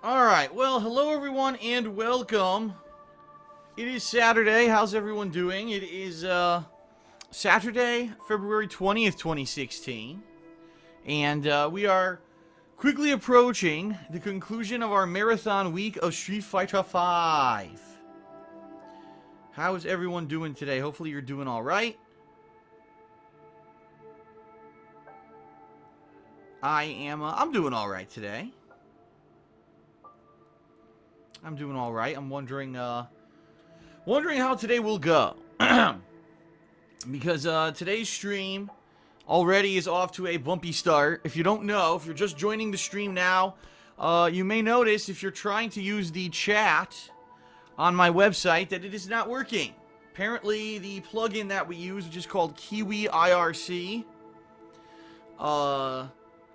Alright, well, hello everyone and welcome. It is Saturday. How's everyone doing? It is Saturday, February 20th, 2016. And we are quickly approaching the conclusion of our marathon week of Street Fighter V. How is everyone doing today? Hopefully you're doing alright. I'm doing alright today. I'm doing all right. I'm wondering how today will go. Because today's stream already is off to a bumpy start. If you don't know, if you're just joining the stream now, you may notice if you're trying to use the chat on my website that it is not working. Apparently, the plugin that we use, which is called Kiwi IRC,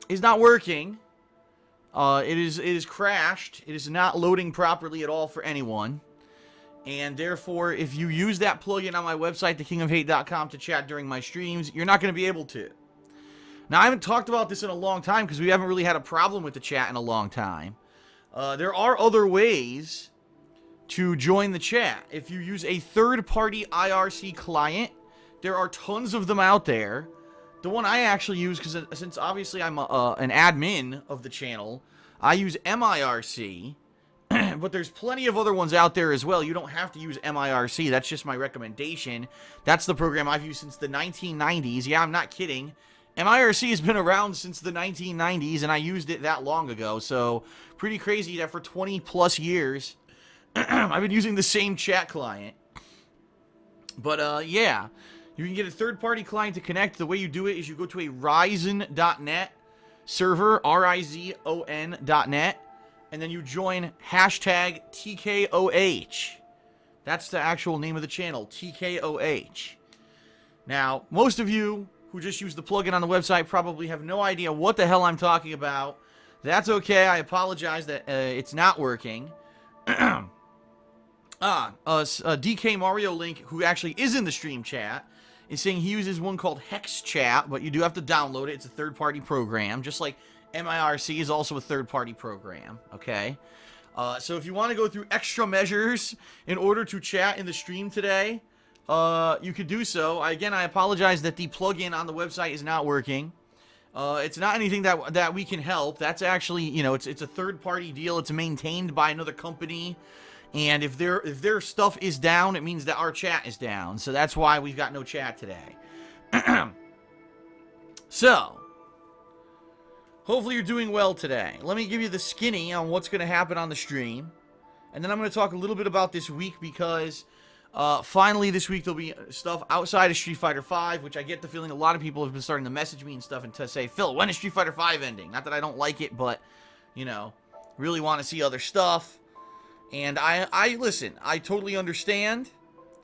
is not working. It is crashed. It is not loading properly at all for anyone. And therefore, if you use that plugin on my website, thekingofhate.com, to chat during my streams, you're not going to be able to. Now, I haven't talked about this in a long time because we haven't really had a problem with the chat in a long time. There are other ways to join the chat. If you use a third-party IRC client, there are tons of them out there. The one I actually use, because since obviously I'm an admin of the channel, I use MIRC, but there's plenty of other ones out there as well. You don't have to use MIRC. That's just my recommendation. That's the program I've used since the 1990s. Yeah, I'm not kidding. MIRC has been around since the 1990s, and I used it that long ago. So, pretty crazy that for 20 plus years, I've been using the same chat client. But, yeah. You can get a third-party client to connect. The way you do it is you go to a Ryzen.net server, RIZON.net, and then you join hashtag TKOH. That's the actual name of the channel, TKOH. Now, most of you who just use the plugin on the website probably have no idea what the hell I'm talking about. That's okay. I apologize that it's not working. DK Mario Link, who actually is in the stream chat, is saying he uses one called Hex Chat, but you do have to download it. It's a third-party program, just like MIRC is also a third-party program, okay? So if you want to go through extra measures in order to chat in the stream today, you could do so. Again, I apologize that the plugin on the website is not working. It's not anything that we can help. That's actually, it's a third-party deal. It's maintained by another company. And if their stuff is down, it means that our chat is down. So that's why we've got no chat today. So, hopefully you're doing well today. Let me give you the skinny on what's going to happen on the stream. And then I'm going to talk a little bit about this week because finally this week there'll be stuff outside of Street Fighter V, which I get the feeling a lot of people have been starting to message me and stuff and to say, Phil, when is Street Fighter V ending? Not that I don't like it, but, really want to see other stuff. And I listen, I totally understand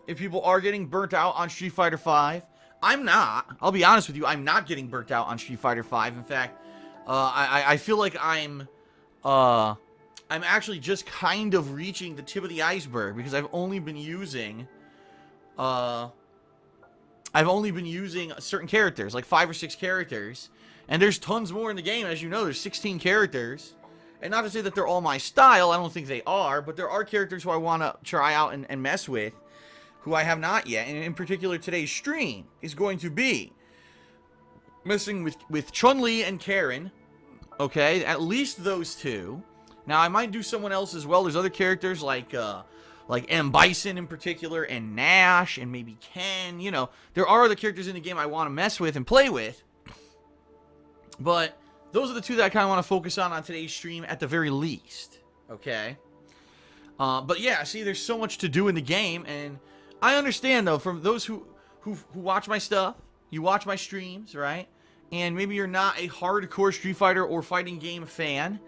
if people are getting burnt out on Street Fighter V. I'm not. I'll be honest with you, I'm not getting burnt out on Street Fighter V. In fact, I feel like I'm actually just kind of reaching the tip of the iceberg because I've only been using certain characters, like 5 or 6 characters. And there's tons more in the game, as you know, there's 16 characters. And not to say that they're all my style, I don't think they are, but there are characters who I want to try out and mess with, who I have not yet. And in particular, today's stream is going to be messing with Chun-Li and Karen, okay? At least those two. Now, I might do someone else as well. There's other characters like M. Bison in particular, and Nash, and maybe Ken. There are other characters in the game I want to mess with and play with, but those are the two that I kind of want to focus on today's stream at the very least, okay? But yeah, see, there's so much to do in the game, and I understand, though, from those who watch my stuff, you watch my streams, right? And maybe you're not a hardcore Street Fighter or fighting game fan,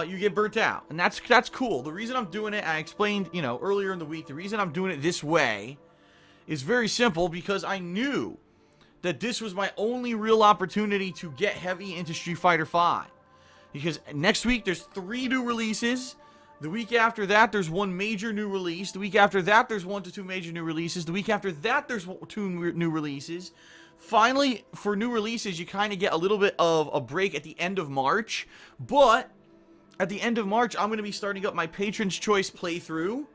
you get burnt out, and that's cool. The reason I'm doing it, I explained, earlier in the week, the reason I'm doing it this way is very simple, because I knew that this was my only real opportunity to get heavy into Street Fighter V. Because next week, there's 3 new releases. The week after that, there's 1 major new release. The week after that, there's 1 to 2 major new releases. The week after that, there's 2 new releases. Finally, for new releases, you kind of get a little bit of a break at the end of March. But at the end of March, I'm going to be starting up my Patron's Choice playthrough.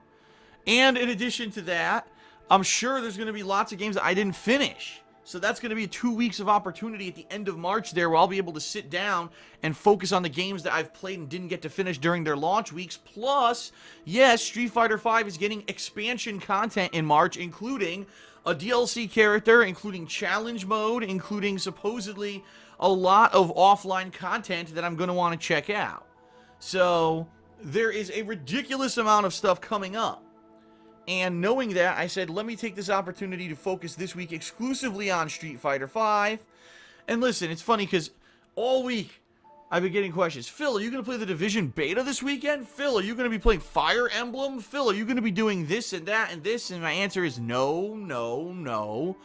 And in addition to that, I'm sure there's going to be lots of games that I didn't finish. So that's going to be 2 weeks of opportunity at the end of March there where I'll be able to sit down and focus on the games that I've played and didn't get to finish during their launch weeks. Plus, yes, Street Fighter V is getting expansion content in March, including a DLC character, including challenge mode, including supposedly a lot of offline content that I'm going to want to check out. So there is a ridiculous amount of stuff coming up. And knowing that, I said, let me take this opportunity to focus this week exclusively on Street Fighter V. And listen, it's funny because all week I've been getting questions. Phil, are you going to play the Division Beta this weekend? Phil, are you going to be playing Fire Emblem? Phil, are you going to be doing this and that and this? And my answer is no, no, no.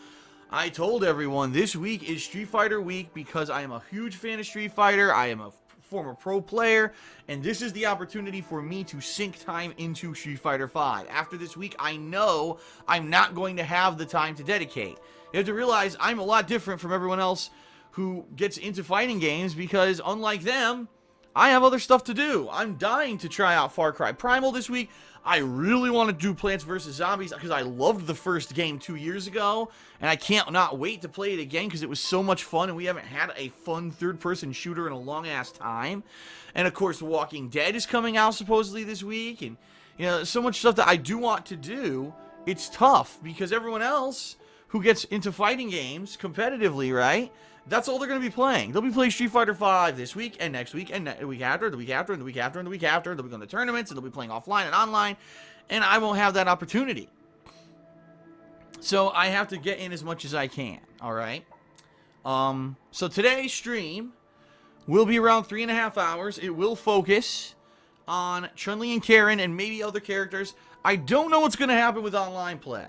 I told everyone this week is Street Fighter week because I am a huge fan of Street Fighter. I am a former pro player, and this is the opportunity for me to sink time into Street Fighter V. After this week, I know I'm not going to have the time to dedicate. You have to realize I'm a lot different from everyone else who gets into fighting games because, unlike them, I have other stuff to do. I'm dying to try out Far Cry Primal this week. I really want to do Plants vs. Zombies because I loved the first game 2 years ago, and I can't not wait to play it again because it was so much fun, and we haven't had a fun third-person shooter in a long-ass time. And, of course, The Walking Dead is coming out supposedly this week, and, you know, so much stuff that I do want to do. It's tough because everyone else who gets into fighting games competitively, right? That's all they're going to be playing. They'll be playing Street Fighter V this week and next week and the week after, the week after, and the week after, and the week after. They'll be going to tournaments, and they'll be playing offline and online, and I won't have that opportunity. So I have to get in as much as I can, all right? So today's stream will be around 3.5 hours. It will focus on Chun-Li and Karen and maybe other characters. I don't know what's going to happen with online play,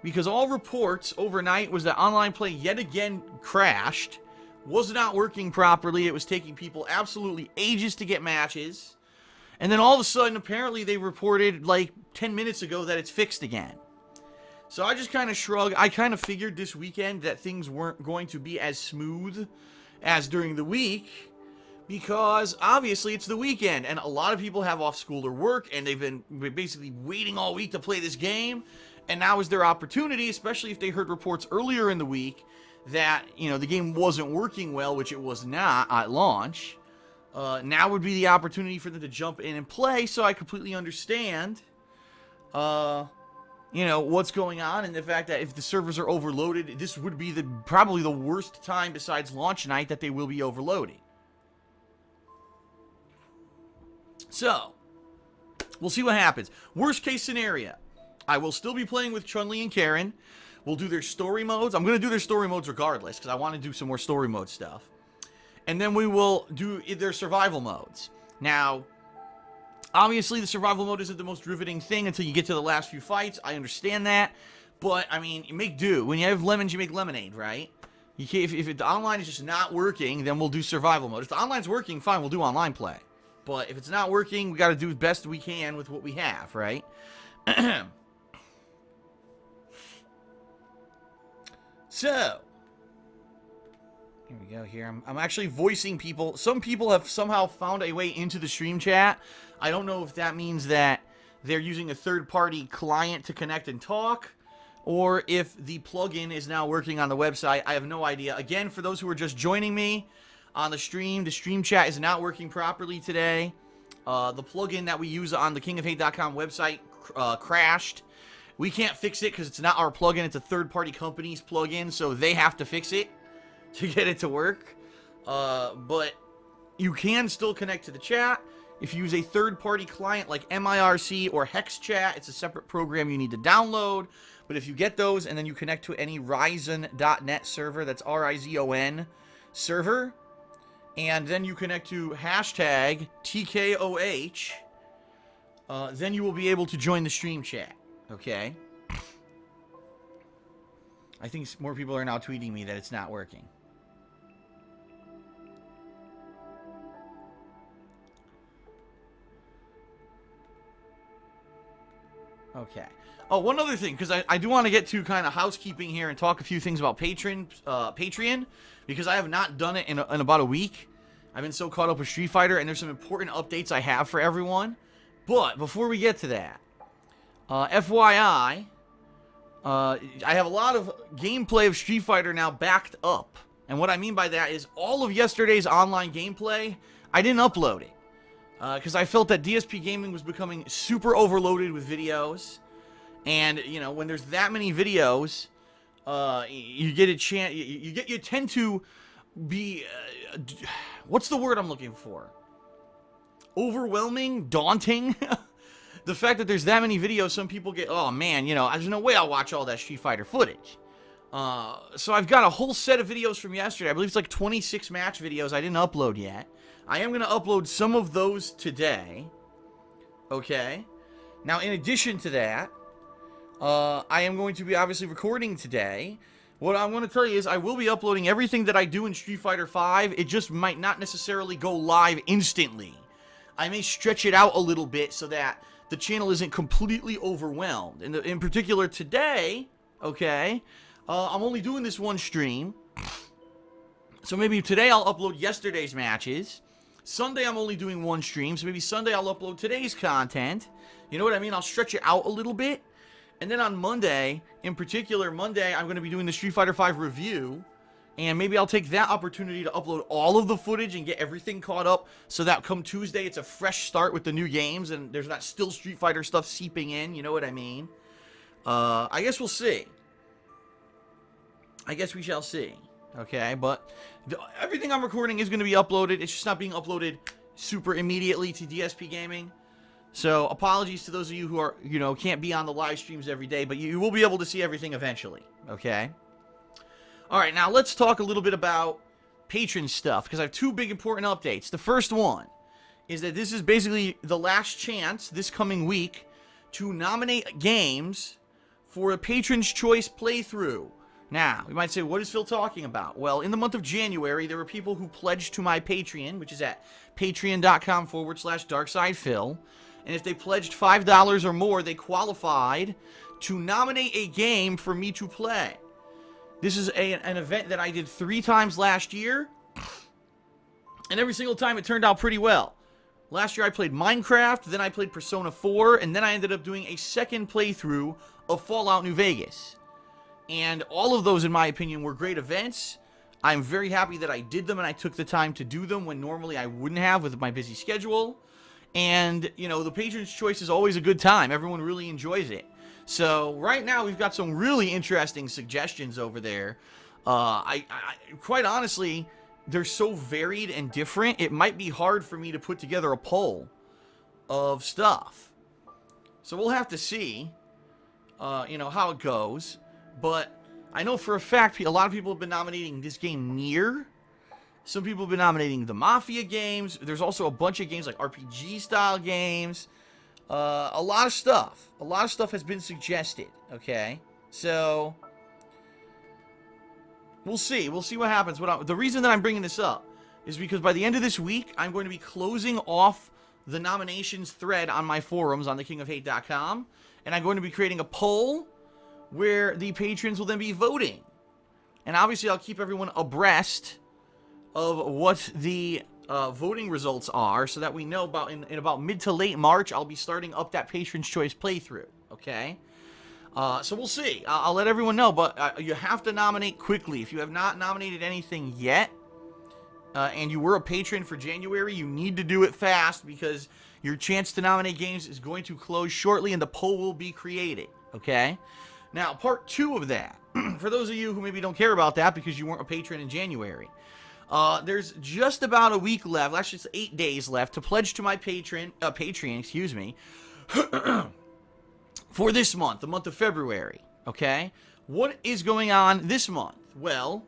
because all reports overnight was that online play yet again crashed, was not working properly. It was taking people absolutely ages to get matches. And then all of a sudden, apparently they reported like 10 minutes ago that it's fixed again. So I just kind of shrugged. I kind of figured this weekend that things weren't going to be as smooth as during the week, because obviously it's the weekend and a lot of people have off school or work and they've been basically waiting all week to play this game. And now is their opportunity, especially if they heard reports earlier in the week that, you know, the game wasn't working well, which it was not at launch. Now would be the opportunity for them to jump in and play, so I completely understand, you know, what's going on, and the fact that if the servers are overloaded, this would be probably the worst time besides launch night that they will be overloading. So, we'll see what happens. Worst case scenario, I will still be playing with Chun-Li and Karen. We'll do their story modes. I'm going to do their story modes regardless, because I want to do some more story mode stuff. And then we will do their survival modes. Now, obviously, the survival mode isn't the most riveting thing until you get to the last few fights. I understand that. But, I mean, you make do. When you have lemons, you make lemonade, right? You can't, if the online is just not working, then we'll do survival mode. If the online's working, fine, we'll do online play. But if it's not working, we got to do the best we can with what we have, right? So, here we go here. I'm actually voicing people. Some people have somehow found a way into the stream chat. I don't know if that means that they're using a third-party client to connect and talk, or if the plugin is now working on the website. I have no idea. Again, for those who are just joining me on the stream chat is not working properly today. The plugin that we use on the kingofhate.com website crashed. We can't fix it because it's not our plugin. It's a third-party company's plugin, so they have to fix it to get it to work. But you can still connect to the chat. If you use a third-party client like MIRC or HexChat, it's a separate program you need to download. But if you get those and then you connect to any Ryzen.net server, that's R-I-Z-O-N server, and then you connect to hashtag TKOH, then you will be able to join the stream chat. Okay? I think more people are now tweeting me that it's not working. Okay. Oh, one other thing, because I do want to get to kind of housekeeping here and talk a few things about Patreon, because I have not done it in about a week. I've been so caught up with Street Fighter, and there's some important updates I have for everyone. But before we get to that, FYI, I have a lot of gameplay of Street Fighter now backed up. And what I mean by that is all of yesterday's online gameplay, I didn't upload it. Because I felt that DSPGaming was becoming super overloaded with videos. And, you know, when there's that many videos, you get a chance, you tend to be, what's the word I'm looking for? Overwhelming? Daunting? The fact that there's that many videos, some people get, oh man, you know, there's no way I'll watch all that Street Fighter footage. So I've got a whole set of videos from yesterday. I believe it's like 26 match videos I didn't upload yet. I am going to upload some of those today. Okay. Now, in addition to that, I am going to be obviously recording today. What I'm going to tell you is I will be uploading everything that I do in Street Fighter V. It just might not necessarily go live instantly. I may stretch it out a little bit so that the channel isn't completely overwhelmed. In particular today, okay, I'm only doing this one stream. So maybe today I'll upload yesterday's matches. Sunday I'm only doing one stream, so maybe Sunday I'll upload today's content. You know what I mean? I'll stretch it out a little bit. And then on Monday, in particular, Monday, I'm going to be doing the Street Fighter V review. And maybe I'll take that opportunity to upload all of the footage and get everything caught up so that come Tuesday, it's a fresh start with the new games and there's not still Street Fighter stuff seeping in. You know what I mean? I guess we'll see. I guess we shall see. Okay, but everything I'm recording is going to be uploaded. It's just not being uploaded super immediately to DSPGaming. So apologies to those of you who are, you know, can't be on the live streams every day, but you will be able to see everything eventually. Okay? All right, now let's talk a little bit about patron stuff, because I have two big important updates. The first one is that this is basically the last chance this coming week to nominate games for a Patron's Choice playthrough. Now, you might say, what is Phil talking about? Well, in the month of January, there were people who pledged to my Patreon, which is at patreon.com/DarksidePhil. And if they pledged $5 or more, they qualified to nominate a game for me to play. This is an event that I did 3 times last year. And every single time it turned out pretty well. Last year I played Minecraft, then I played Persona 4, and then I ended up doing a second playthrough of Fallout New Vegas. And all of those, in my opinion, were great events. I'm very happy that I did them and I took the time to do them when normally I wouldn't have with my busy schedule. And, you know, the Patron's Choice is always a good time. Everyone really enjoys it. So, right now, we've got some really interesting suggestions over there. Quite honestly, they're so varied and different, it might be hard for me to put together a poll of stuff. So, we'll have to see, you know, how it goes. But I know for a fact a lot of people have been nominating this game Nier. Some people have been nominating the Mafia games. There's also a bunch of games like RPG-style games. A lot of stuff. A lot of stuff has been suggested, okay? So, we'll see. We'll see what happens. The reason that I'm bringing this up is because by the end of this week, I'm going to be closing off the nominations thread on my forums on thekingofhate.com. And I'm going to be creating a poll where the patrons will then be voting. And obviously, I'll keep everyone abreast of what the voting results are so that we know about in about mid to late March, I'll be starting up that Patron's Choice playthrough, okay? So we'll see. I'll let everyone know, but you have to nominate quickly. If you have not nominated anything yet, and you were a patron for January, you need to do it fast because your chance to nominate games is going to close shortly and the poll will be created, okay? Now, part 2 of that, for those of you who maybe don't care about that because you weren't a patron in January, there's just about a week left, actually it's 8 days left, to pledge to my Patreon, excuse me, for this month, the month of February, okay? What is going on this month? Well,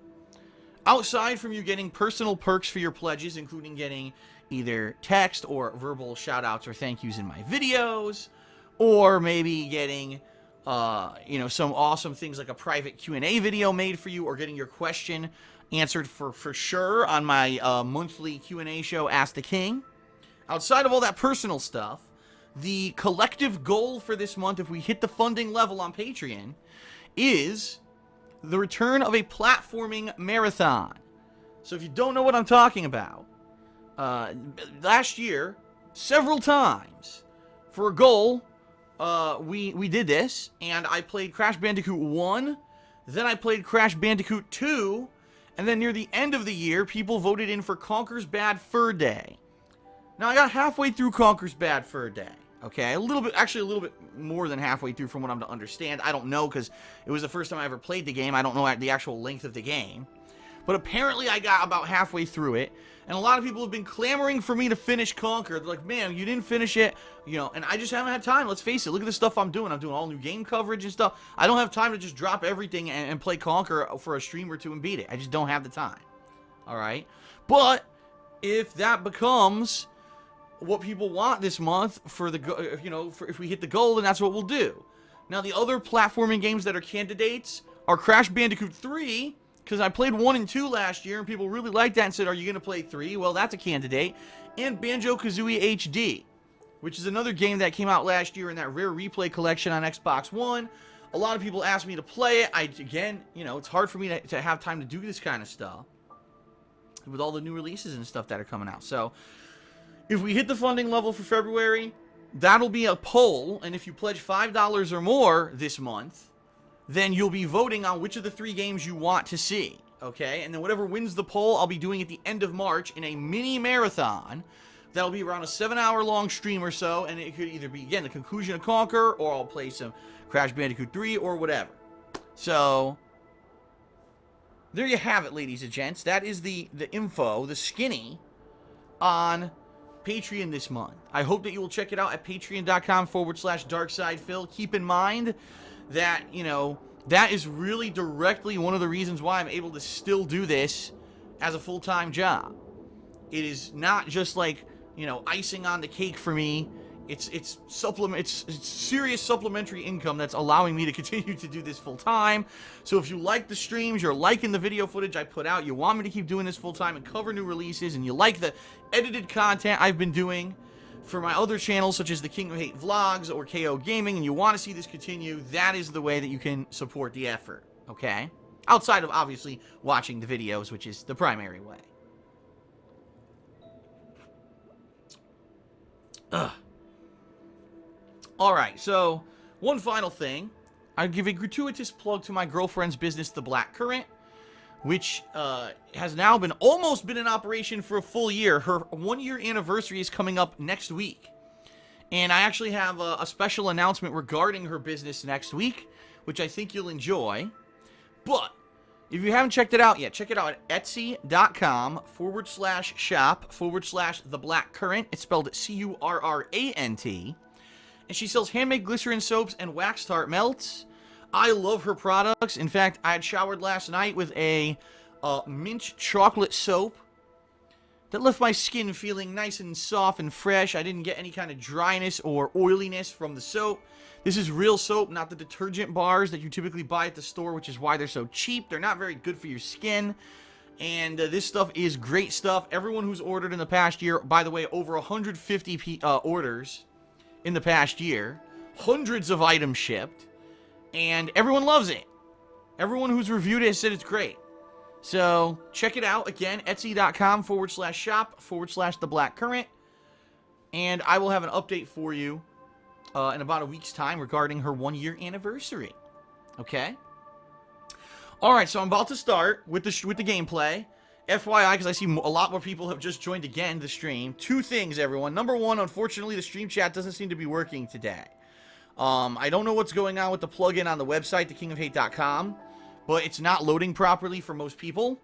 outside from you getting personal perks for your pledges, including getting either text or verbal shout-outs or thank yous in my videos, or maybe getting you know, some awesome things like a private Q&A video made for you, or getting your question answered for sure on my monthly Q&A show, Ask the King. Outside of all that personal stuff, the collective goal for this month, if we hit the funding level on Patreon, is the return of a platforming marathon. So if you don't know what I'm talking about, last year, several times, for a goal, we did this, and I played Crash Bandicoot 1, then I played Crash Bandicoot 2, and then near the end of the year, people voted in for Conker's Bad Fur Day. Now, I got halfway through Conker's Bad Fur Day, okay? A little bit more than halfway through from what I'm to understand. I don't know, because it was the first time I ever played the game. I don't know the actual length of the game. But apparently I got about halfway through it, and a lot of people have been clamoring for me to finish Conker. They're like, man, you didn't finish it, you know, and I just haven't had time. Let's face it, look at the stuff I'm doing. I'm doing all new game coverage and stuff. I don't have time to just drop everything and play Conker for a stream or two and beat it. I just don't have the time, all right? But if that becomes what people want this month for the, you know, if we hit the goal, then that's what we'll do. Now, the other platforming games that are candidates are Crash Bandicoot 3, because I played 1 and 2 last year, and people really liked that and said, are you going to play 3? Well, that's a candidate. And Banjo-Kazooie HD, which is another game that came out last year in that Rare Replay collection on Xbox One. A lot of people asked me to play it. Again, you know, it's hard for me to have time to do this kind of stuff with all the new releases and stuff that are coming out. So, if we hit the funding level for February, that'll be a poll, and if you pledge $5 or more this month, then you'll be voting on which of the 3 games you want to see, okay? And then whatever wins the poll, I'll be doing at the end of March in a mini marathon. That'll be around a 7-hour-long stream or so, and it could either be, again, the conclusion of Conker, or I'll play some Crash Bandicoot 3, or whatever. So, there you have it, ladies and gents. That is the info, the skinny, on Patreon this month. I hope that you will check it out at patreon.com/DarksidePhil. Keep in mind that, you know, that is really directly one of the reasons why I'm able to still do this as a full-time job. It is not just like, you know, icing on the cake for me. It's serious supplementary income that's allowing me to continue to do this full-time. So if you like the streams, you're liking the video footage I put out, you want me to keep doing this full-time and cover new releases, and you like the edited content I've been doing for my other channels, such as the King of Hate Vlogs or KO Gaming, and you want to see this continue, that is the way that you can support the effort, okay? Outside of, obviously, watching the videos, which is the primary way. Ugh. Alright, so, one final thing. I'll give a gratuitous plug to my girlfriend's business, The Black Current, which has now almost been in operation for a full year. Her 1-year anniversary is coming up next week. And I actually have a special announcement regarding her business next week, which I think you'll enjoy. But, if you haven't checked it out yet, check it out at etsy.com/shop/The Black Current. It's spelled C-U-R-R-A-N-T. And she sells handmade glycerin soaps and wax tart melts. I love her products. In fact, I had showered last night with a mint chocolate soap that left my skin feeling nice and soft and fresh. I didn't get any kind of dryness or oiliness from the soap. This is real soap, not the detergent bars that you typically buy at the store, which is why they're so cheap. They're not very good for your skin. And this stuff is great stuff. Everyone who's ordered in the past year, by the way, over 150 orders in the past year, hundreds of items shipped, and everyone loves it. Everyone who's reviewed it has said it's great. So, check it out. Again, etsy.com/shop/The Black Current. And I will have an update for you in about a week's time regarding her 1-year anniversary. Okay? Alright, so I'm about to start with the gameplay. FYI, because I see a lot more people have just joined again the stream. 2 things, everyone. Number 1, unfortunately, the stream chat doesn't seem to be working today. I don't know what's going on with the plugin on the website, thekingofhate.com, but it's not loading properly for most people.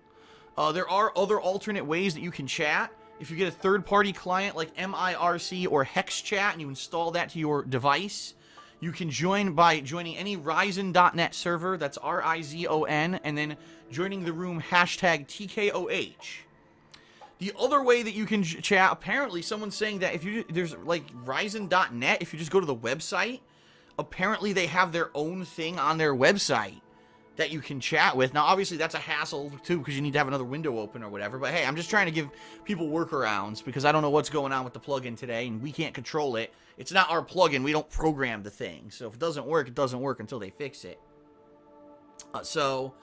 There are other alternate ways that you can chat. If you get a third-party client like MIRC or Hex Chat and you install that to your device, you can join by joining any Ryzen.net server, that's R-I-Z-O-N, and then joining the room #TKOH. The other way that you can chat, apparently someone's saying that if there's like Ryzen.net, if you just go to the website, apparently they have their own thing on their website that you can chat with. Now, obviously, that's a hassle, too, because you need to have another window open or whatever. But, hey, I'm just trying to give people workarounds because I don't know what's going on with the plugin today, and we can't control it. It's not our plugin. We don't program the thing. So if it doesn't work, it doesn't work until they fix it. So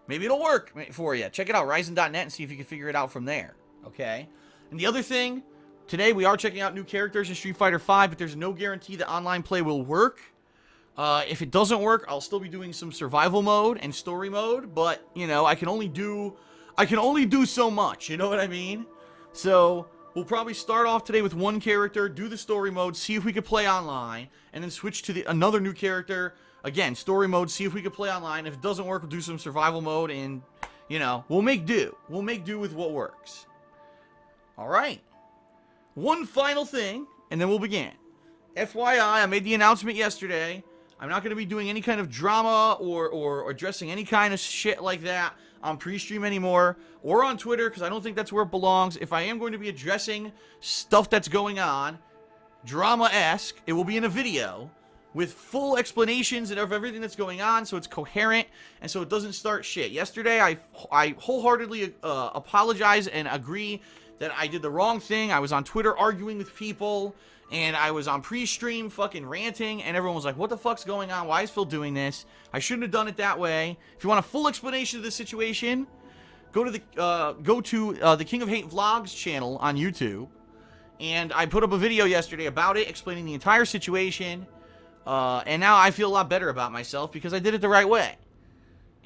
maybe it'll work for you. Check it out, Ryzen.net, and see if you can figure it out from there. Okay? And the other thing, today we are checking out new characters in Street Fighter V, but there's no guarantee that online play will work. If it doesn't work, I'll still be doing some survival mode and story mode, but, you know, I can only do so much, you know what I mean? So, we'll probably start off today with one character, do the story mode, see if we could play online, and then switch to another new character, again, story mode, see if we could play online. If it doesn't work, we'll do some survival mode, and, you know, we'll make do. We'll make do with what works. Alright. One final thing, and then we'll begin. FYI, I made the announcement yesterday. I'm not going to be doing any kind of drama or addressing any kind of shit like that on pre-stream anymore or on Twitter, because I don't think that's where it belongs. If I am going to be addressing stuff that's going on, drama-esque, it will be in a video with full explanations of everything that's going on, so it's coherent and so it doesn't start shit. Yesterday, I wholeheartedly apologize and agree that I did the wrong thing. I was on Twitter arguing with people, and I was on pre-stream fucking ranting, and everyone was like, what the fuck's going on? Why is Phil doing this? I shouldn't have done it that way. If you want a full explanation of the situation, go to the King of Hate Vlogs channel on YouTube, and I put up a video yesterday about it, explaining the entire situation, and now I feel a lot better about myself because I did it the right way.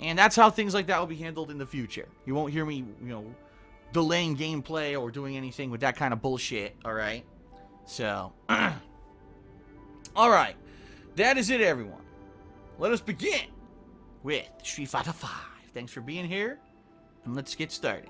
And that's how things like that will be handled in the future. You won't hear me, you know, delaying gameplay or doing anything with that kind of bullshit, alright? So, alright, that is it, everyone. Let us begin with Street Fighter V. Thanks for being here, and let's get started.